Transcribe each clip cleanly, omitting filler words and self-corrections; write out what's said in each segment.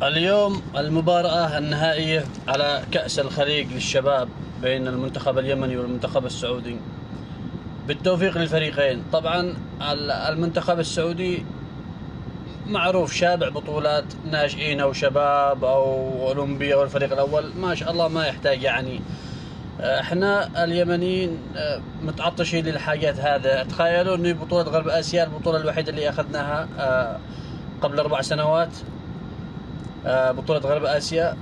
اليوم المباراة النهائية على كأس الخليج للشباب بين المنتخب اليمني والمنتخب السعودي. بالتوفيق للفريقين. طبعا المنتخب السعودي معروف شابع بطولات ناشئين او شباب او اولمبي او الفريق الاول، ما شاء الله ما يحتاج يعني. احنا اليمنيين متعطشين للحاجات هذا. تخيلوا انه بطولة غرب اسيا البطولة الوحيدة اللي اخذناها قبل 4 سنوات، بطولة غرب آسيا.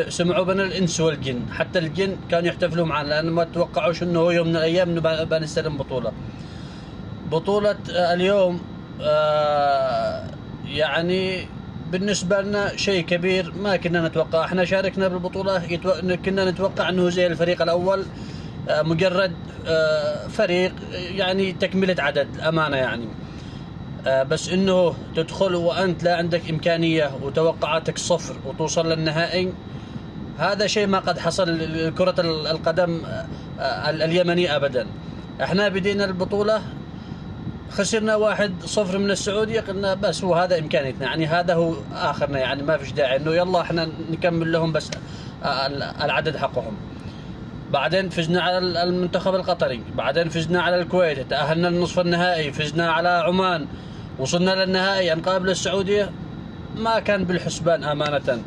سمعوا بنا الإنس والجن، حتى الجن كانوا يحتفلوا معنا لأن ما توقعوش إنه هو يوم من الأيام إنه بنستلم بطولة اليوم. يعني بالنسبة لنا شيء كبير ما كنا نتوقع. احنا شاركنا بالبطولة كنا نتوقع إنه زي الفريق الأول، مجرد فريق يعني تكملة عدد الأمانة يعني. بس انه تدخل وانت لا عندك امكانية وتوقعاتك صفر وتوصل للنهائي، هذا شيء ما قد حصل لكرة القدم اليمنية ابدا. احنا بدينا البطولة خسرنا 1-0 من السعودية، قلنا بس هو هذا امكانيتنا يعني، هذا هو اخرنا يعني، ما فيش داعي انه يلا احنا نكمل لهم بس العدد حقهم. بعدين فزنا على المنتخب القطري، بعدين فزنا على الكويت، تأهلنا للنصف النهائي، فزنا على عمان، وصلنا للنهائي نقابل السعودية. ما كان بالحسبان أمانة.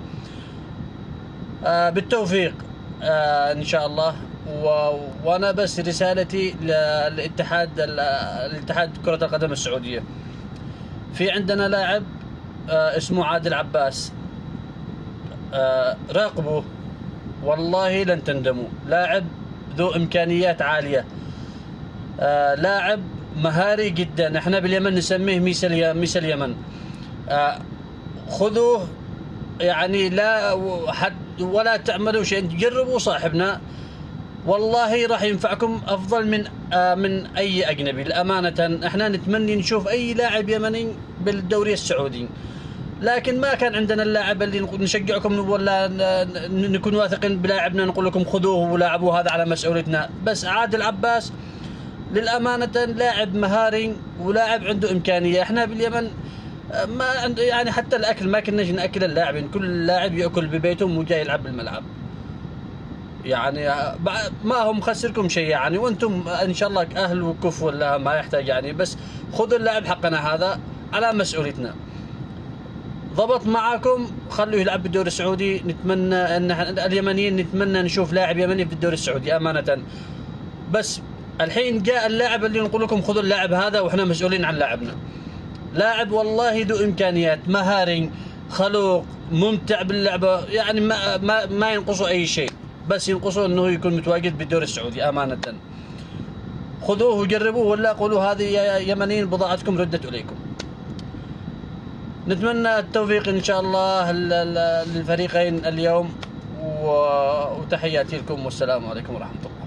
بالتوفيق إن شاء الله. وأنا بس رسالتي للاتحاد كرة القدم السعودية، في عندنا لاعب اسمه عادل عباس، راقبوه والله لن تندموا. لاعب ذو إمكانيات عالية، لاعب مهاري جدا، احنا باليمن نسميه ميس اليمن. خذوه يعني، لا حد ولا تعملوا شيء، جربوا صاحبنا والله راح ينفعكم افضل من اي اجنبي. الامانة احنا نتمنى نشوف اي لاعب يمني بالدوري السعودي، لكن ما كان عندنا اللاعب اللي نشجعكم ولا نكون واثقين بلاعبنا نقول لكم خذوه ولاعبوه، هذا على مسؤوليتنا. بس عادل عباس للأمانة لاعب مهاري ولاعب عنده إمكانية. احنا باليمن ما عنده يعني، حتى الأكل ما كناش نأكل اللاعبين، كل لاعب يأكل ببيتهم وجاي يلعب بالملعب يعني. ما هم مخسركم شيء يعني، وانتم ان شاء الله اهل وكف ولا ما يحتاج يعني. بس خذوا اللاعب حقنا هذا على مسؤوليتنا. ضبط معاكم خلوه يلعب بالدوري السعودي. نتمنى ان اليمنيين نتمنى نشوف لاعب يمني في الدوري السعودي امانة. بس الحين جاء اللاعب اللي نقول لكم خذوا اللاعب هذا واحنا مسؤولين عن لاعبنا. لاعب والله ذو امكانيات، مهاري، خلوق، ممتع باللعبة يعني، ما ينقصه اي شيء، بس ينقصه انه يكون متواجد بالدوري السعودي امانة. خذوه وجربوه، ولا قولوا هذه يا يمنيين بضاعتكم ردت اليكم. نتمنى التوفيق إن شاء الله للفريقين اليوم، وتحياتي لكم والسلام عليكم ورحمة الله.